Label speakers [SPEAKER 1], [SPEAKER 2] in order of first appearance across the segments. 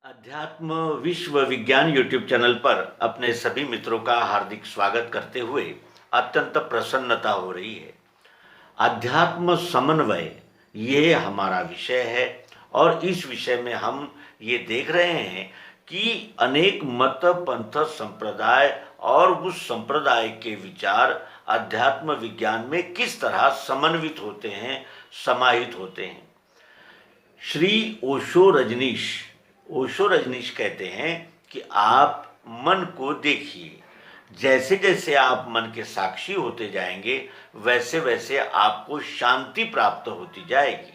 [SPEAKER 1] अध्यात्म विश्व विज्ञान यूट्यूब चैनल पर अपने सभी मित्रों का हार्दिक स्वागत करते हुए अत्यंत प्रसन्नता हो रही है। अध्यात्म समन्वय ये हमारा विषय है और इस विषय में हम ये देख रहे हैं कि अनेक मत पंथ संप्रदाय और उस संप्रदाय के विचार अध्यात्म विज्ञान में किस तरह समन्वित होते हैं, समाहित होते हैं। श्री ओशो रजनीश कहते हैं कि आप मन को देखिए, जैसे जैसे आप मन के साक्षी होते जाएंगे वैसे वैसे आपको शांति प्राप्त होती जाएगी।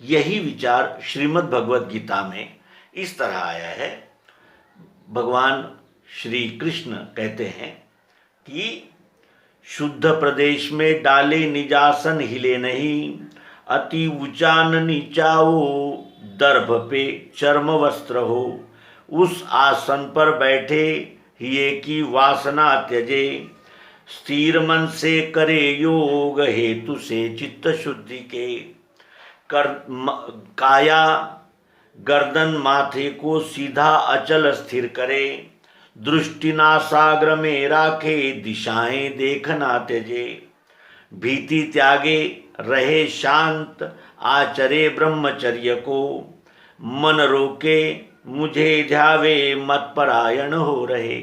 [SPEAKER 1] यही विचार श्रीमद् भगवद गीता में इस तरह आया है। भगवान श्री कृष्ण कहते हैं कि शुद्ध प्रदेश में डाले निजासन हिले नहीं, अति ऊंचा न नीचाओ, दर्भ पे चर्म वस्त्र हो। उस आसन पर बैठे हिये की वासना त्यजे, स्थिर मन से करे योग हेतु से चित्त शुद्धि के। काया गर्दन माथे को सीधा अचल स्थिर करे, दृष्टि नासाग्र में राखे दिशाएं देखना त्यजे। भीति त्यागे रहे शांत आचरे ब्रह्मचर्य को, मन रोके मुझे ध्यावे मत परायण हो रहे।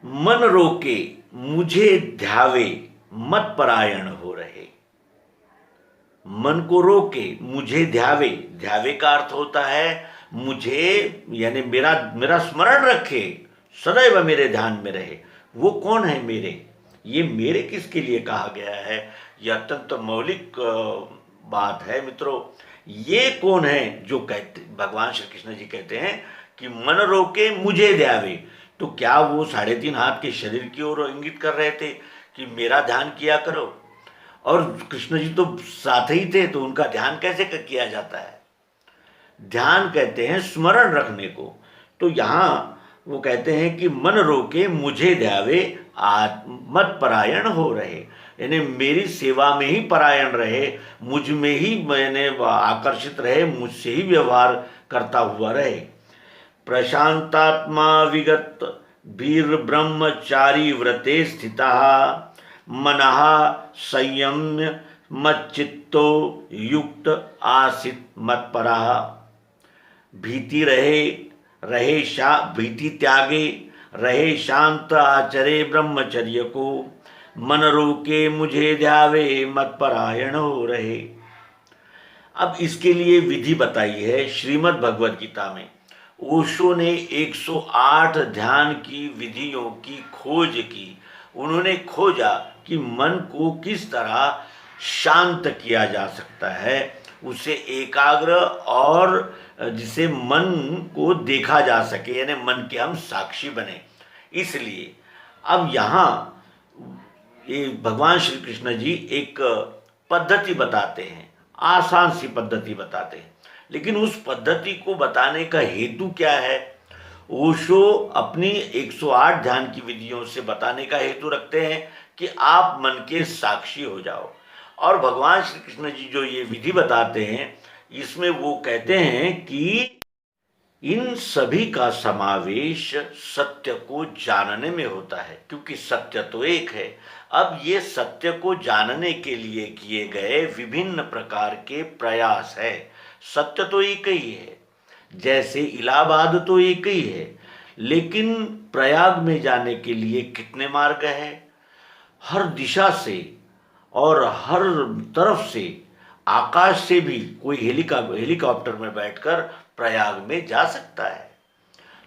[SPEAKER 1] मन रोके मुझे ध्यावे मत परायण हो रहे। मन को रोके मुझे ध्यावे, ध्यावे का अर्थ होता है मुझे, यानी मेरा स्मरण रखे, सदैव मेरे ध्यान में रहे। वो कौन है मेरे? ये मेरे किसके लिए कहा गया है? यह अत्यंत मौलिक बात है मित्रों। ये कौन है जो कहते, भगवान श्री कृष्ण जी कहते हैं कि मन रोके मुझे ध्यावे। तो क्या वो 3.5 हाथ के शरीर की ओर इंगित कर रहे थे कि मेरा ध्यान किया करो? और कृष्ण जी तो साथ ही थे, तो उनका ध्यान कैसे किया जाता है? ध्यान कहते हैं स्मरण रखने को। तो यहाँ वो कहते हैं कि मन रोके मुझे ध्यावे मत परायण हो रहे, यानी मेरी सेवा में ही परायण रहे, मुझ में ही मैंने आकर्षित रहे, मुझसे ही व्यवहार करता हुआ रहे। प्रशांतात्मा विगत वीर ब्रह्मचारी व्रते स्थिता, मनः संयम्य मच्चित्तो युक्त आसित मत्परः। भीति त्यागे रहे शांत आचरे ब्रह्मचर्य को, मन रोके मुझे ध्यावे मत परायण हो रहे। अब इसके लिए विधि बताई है श्रीमद् भगवद गीता में। ओशो ने 108 ध्यान की विधियों की खोज की। उन्होंने खोजा कि मन को किस तरह शांत किया जा सकता है, उसे एकाग्र और जिसे मन को देखा जा सके, यानी मन के हम साक्षी बने। इसलिए अब यहाँ ये भगवान श्री कृष्ण जी एक पद्धति बताते हैं, आसान सी पद्धति बताते हैं। लेकिन उस पद्धति को बताने का हेतु क्या है? ओशो अपनी 108 ध्यान की विधियों से बताने का हेतु रखते हैं कि आप मन के साक्षी हो जाओ। और भगवान श्री कृष्ण जी जो ये विधि बताते हैं, इसमें वो कहते हैं कि इन सभी का समावेश सत्य को जानने में होता है, क्योंकि सत्य तो एक है। अब ये सत्य को जानने के लिए किए गए विभिन्न प्रकार के प्रयास है। सत्य तो एक ही है, जैसे इलाहाबाद तो एक ही है, लेकिन प्रयाग में जाने के लिए कितने मार्ग हैं? हर दिशा से और हर तरफ से, आकाश से भी कोई हेलीकॉप्टर में बैठकर प्रयाग में जा सकता है।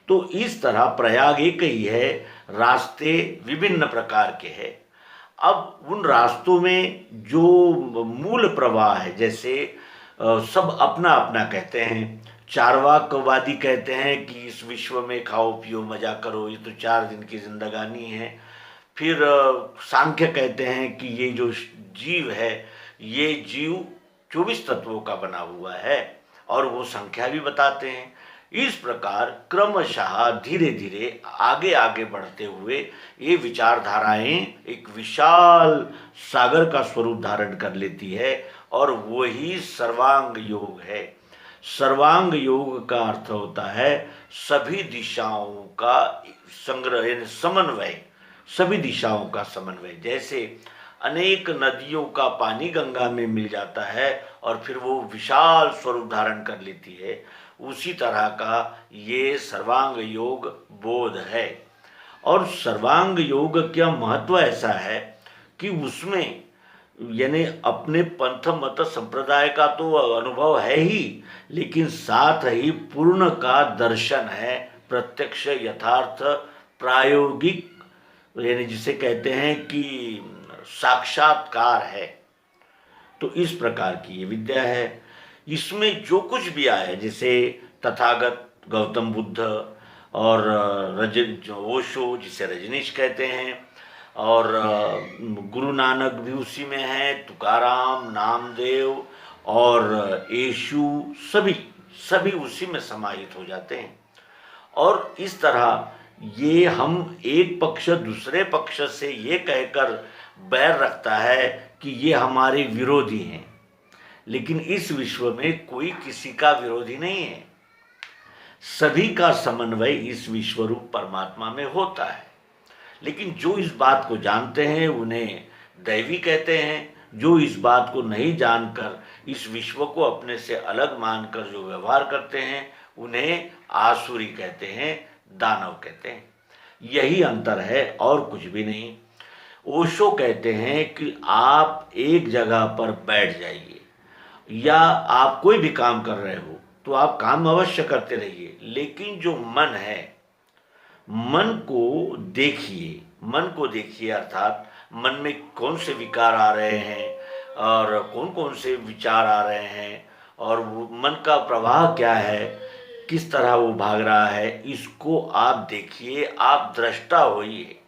[SPEAKER 1] तो इस तरह प्रयाग एक ही है, रास्ते विभिन्न प्रकार के हैं। अब उन रास्तों में जो मूल प्रवाह है, जैसे सब अपना अपना कहते हैं। चार्वाकवादी कहते हैं कि इस विश्व में खाओ पियो मजा करो, ये तो 4 दिन की जिंदगानी है। फिर सांख्य कहते हैं कि ये जो जीव है, ये जीव 24 तत्वों का बना हुआ है, और वो संख्या भी बताते हैं। इस प्रकार क्रमशः धीरे धीरे आगे आगे बढ़ते हुए ये विचारधाराएं एक विशाल सागर का स्वरूप धारण कर लेती है और वही सर्वांग योग है। सर्वांग योग का अर्थ होता है सभी दिशाओं का संग्रह यानी समन्वय, सभी दिशाओं का समन्वय। जैसे अनेक नदियों का पानी गंगा में मिल जाता है और फिर वो विशाल स्वरूप धारण कर लेती है, उसी तरह का ये सर्वांग योग बोध है। और सर्वांग योग का महत्व ऐसा है कि उसमें यानी अपने पंथ मत संप्रदाय का तो अनुभव है ही, लेकिन साथ ही पूर्ण का दर्शन है, प्रत्यक्ष यथार्थ प्रायोगिक यानी जिसे कहते हैं कि साक्षात्कार है। तो इस प्रकार की ये विद्या है। इसमें जो कुछ भी आया जैसे तथागत गौतम बुद्ध और ओशो जिसे रजनीश कहते हैं, और गुरु नानक भी उसी में है, तुकाराम, नामदेव और येशु सभी उसी में समाहित हो जाते हैं। और इस तरह ये हम एक पक्ष दूसरे पक्ष से ये कहकर बैर रखता है कि ये हमारे विरोधी हैं, लेकिन इस विश्व में कोई किसी का विरोधी नहीं है। सभी का समन्वय इस विश्वरूप परमात्मा में होता है। लेकिन जो इस बात को जानते हैं उन्हें दैवी कहते हैं, जो इस बात को नहीं जानकर इस विश्व को अपने से अलग मानकर जो व्यवहार करते हैं उन्हें आसुरी कहते हैं, दानव कहते हैं। यही अंतर है और कुछ भी नहीं। ओशो कहते हैं कि आप एक जगह पर बैठ जाइए या आप कोई भी काम कर रहे हो तो आप काम अवश्य करते रहिए, लेकिन जो मन है मन को देखिए अर्थात मन में कौन से विकार आ रहे हैं और कौन कौन से विचार आ रहे हैं और मन का प्रवाह क्या है, किस तरह वो भाग रहा है, इसको आप देखिए, आप दृष्टा होइए,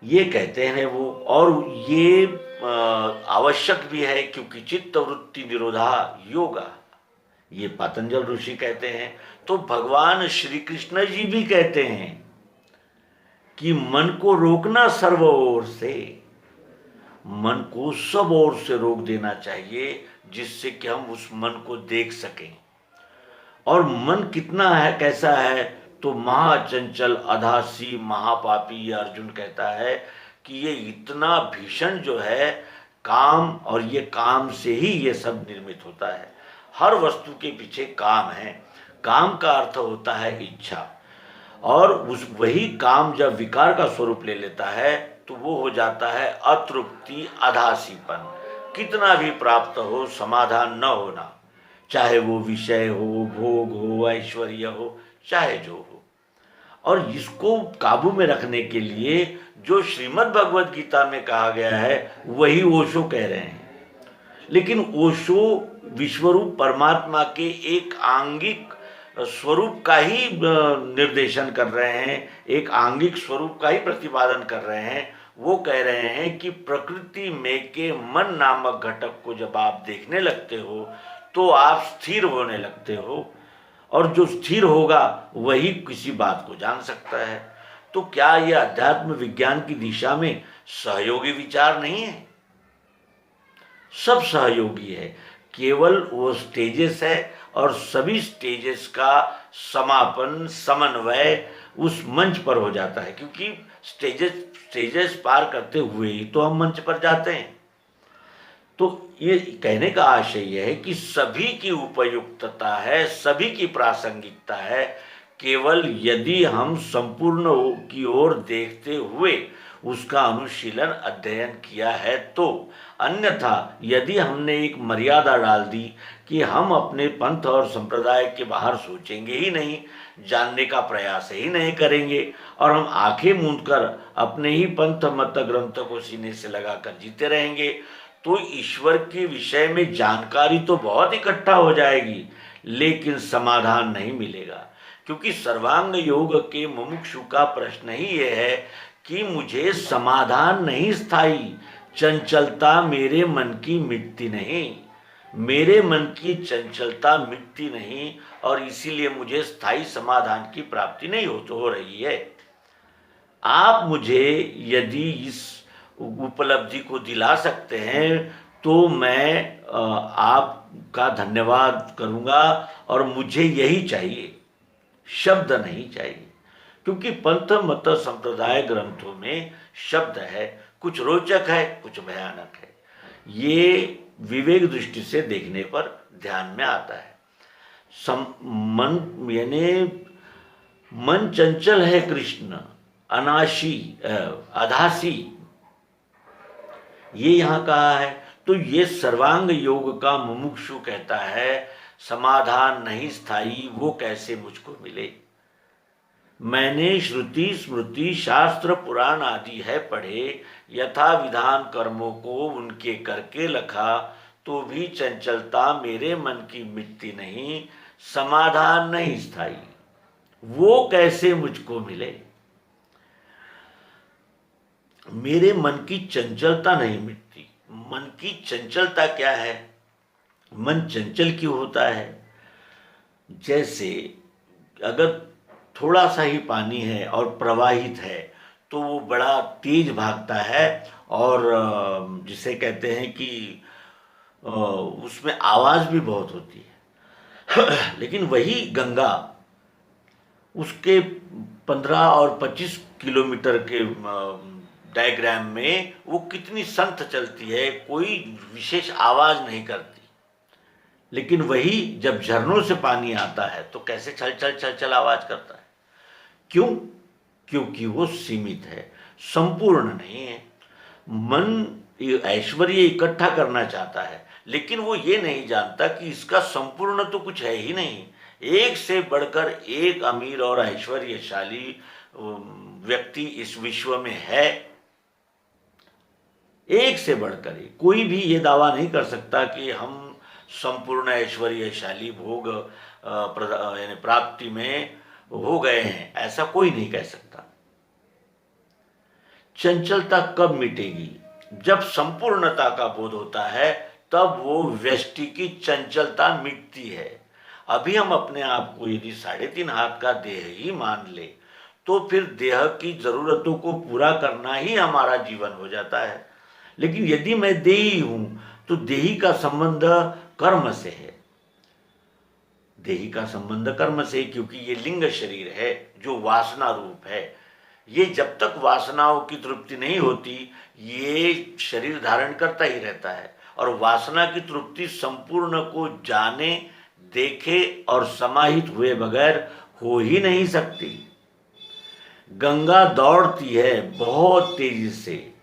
[SPEAKER 1] ये कहते हैं वो। और ये आवश्यक भी है क्योंकि चित्त वृत्ति निरोधा योगा, ये पतंजल ऋषि कहते हैं। तो भगवान श्री कृष्ण जी भी कहते हैं कि मन को रोकना सर्व ओर से, मन को सब ओर से रोक देना चाहिए जिससे कि हम उस मन को देख सकें। और मन कितना है, कैसा है, तो महाचंचल अधासी महापापी अर्जुन कहता है कि ये इतना भीषण जो है काम, और ये काम से ही ये सब निर्मित होता है। हर वस्तु के पीछे काम है। काम का अर्थ होता है इच्छा, और उस वही काम जब विकार का स्वरूप ले लेता है तो वो हो जाता है अतृप्ति, अधासीपन। कितना भी प्राप्त हो समाधान न होना, चाहे वो विषय हो, भोग हो, ऐश्वर्य हो, चाहे जो हो। और इसको काबू में रखने के लिए जो श्रीमद् भगवद गीता में कहा गया है वही ओशो कह रहे हैं। लेकिन ओशो विश्वरूप परमात्मा के एक आंगिक स्वरूप का ही निर्देशन कर रहे हैं, एक आंगिक स्वरूप का ही प्रतिपादन कर रहे हैं। वो कह रहे हैं कि प्रकृति में के मन नामक घटक को जब आप देखने लगते हो तो आप स्थिर होने लगते हो, और जो स्थिर होगा वही किसी बात को जान सकता है। तो क्या यह अध्यात्म विज्ञान की दिशा में सहयोगी विचार नहीं है? सब सहयोगी है, केवल वो स्टेजेस है, और सभी स्टेजेस का समापन समन्वय उस मंच पर हो जाता है, क्योंकि स्टेजेस पार करते हुए ही तो हम मंच पर जाते हैं। तो ये कहने का आशय यह है कि सभी की उपयुक्तता है, सभी की प्रासंगिकता है, केवल यदि हम संपूर्ण की ओर देखते हुए उसका अनुशीलन अध्ययन किया है तो। अन्यथा यदि हमने एक मर्यादा डाल दी कि हम अपने पंथ और संप्रदाय के बाहर सोचेंगे ही नहीं, जानने का प्रयास ही नहीं करेंगे, और हम आंखें मूंदकर अपने ही पंथ मत ग्रंथ को सीने से लगाकर जीते रहेंगे, तो ईश्वर के विषय में जानकारी तो बहुत इकट्ठा हो जाएगी लेकिन समाधान नहीं मिलेगा। क्योंकि सर्वांग योग के मुमुक्षु का प्रश्न ही यह है कि मुझे समाधान नहीं स्थायी, चंचलता मेरे मन की मिटती नहीं। मेरे मन की चंचलता मिटती नहीं और इसीलिए मुझे स्थायी समाधान की प्राप्ति नहीं हो रही है। आप मुझे यदि इस उपलब्धि को दिला सकते हैं तो मैं आपका धन्यवाद करूंगा और मुझे यही चाहिए, शब्द नहीं चाहिए। क्योंकि पंथ मत संप्रदाय ग्रंथों में शब्द है, कुछ रोचक है, कुछ भयानक है। ये विवेक दृष्टि से देखने पर ध्यान में आता है। मन यानी मन चंचल है कृष्ण, अनाशी अधासी, ये यहाँ कहा है। तो ये सर्वांग योग का मुमुक्षु कहता है समाधान नहीं स्थायी, वो कैसे मुझको मिले। मैंने श्रुति स्मृति शास्त्र पुराण आदि है पढ़े, यथा विधान कर्मों को उनके करके लखा, तो भी चंचलता मेरे मन की मिटती नहीं, समाधान नहीं स्थायी, वो कैसे मुझको मिले। मेरे मन की चंचलता नहीं मिटती। मन की चंचलता क्या है? मन चंचल क्यों होता है? जैसे अगर थोड़ा सा ही पानी है और प्रवाहित है तो वो बड़ा तेज भागता है और जिसे कहते हैं कि उसमें आवाज़ भी बहुत होती है। लेकिन वही गंगा उसके 15 और 25 किलोमीटर के डायग्राम में वो कितनी संत चलती है, कोई विशेष आवाज़ नहीं करती। लेकिन वही जब झरनों से पानी आता है तो कैसे छल छल छल छल आवाज़ करता है। क्यों? क्योंकि वो सीमित है, संपूर्ण नहीं है। मन ऐश्वर्य इकट्ठा करना चाहता है, लेकिन वो ये नहीं जानता कि इसका संपूर्ण तो कुछ है ही नहीं। एक से बढ़कर एक अमीर और ऐश्वर्यशाली व्यक्ति इस विश्व में है, एक से बढ़कर एक। कोई भी ये दावा नहीं कर सकता कि हम संपूर्ण ऐश्वर्यशाली भोग यानी प्राप्ति में हो गए हैं, ऐसा कोई नहीं कह सकता। चंचलता कब मिटेगी? जब संपूर्णता का बोध होता है, तब वो व्यष्टि की चंचलता मिटती है। अभी हम अपने आप को यदि 3.5 हाथ का देह ही मान ले तो फिर देह की जरूरतों को पूरा करना ही हमारा जीवन हो जाता है। लेकिन यदि मैं देही हूं तो देही का संबंध कर्म से है। देही का संबंध कर्म से, क्योंकि ये लिंग शरीर है जो वासना रूप है। ये जब तक वासनाओं की तृप्ति नहीं होती ये शरीर धारण करता ही रहता है। और वासना की तृप्ति संपूर्ण को जाने, देखे और समाहित हुए बगैर हो ही नहीं सकती। गंगा दौड़ती है बहुत तेजी से,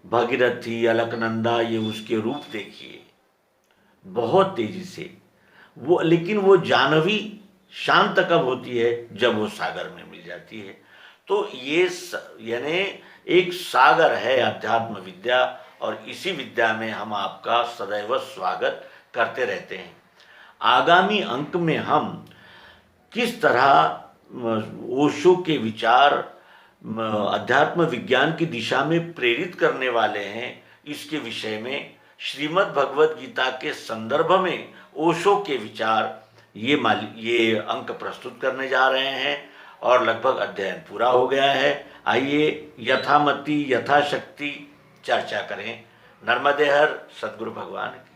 [SPEAKER 1] भगीरथी, अलकनंदा, ये उसके रूप देखिए, बहुत तेजी से वो। लेकिन वो जानवी शांत कब होती है? जब वो सागर में मिल जाती है। तो ये यानी एक सागर है अध्यात्म विद्या, और इसी विद्या में हम आपका सदैव स्वागत करते रहते हैं। आगामी अंक में हम किस तरह ओशो के विचार अध्यात्म विज्ञान की दिशा में प्रेरित करने वाले हैं, इसके विषय में श्रीमद् भगवद गीता के संदर्भ में ओशो के विचार ये अंक प्रस्तुत करने जा रहे हैं। और लगभग अध्ययन पूरा हो गया है। आइए यथामति यथाशक्ति चर्चा करें। नर्मदे हर सद्गुरु भगवान की।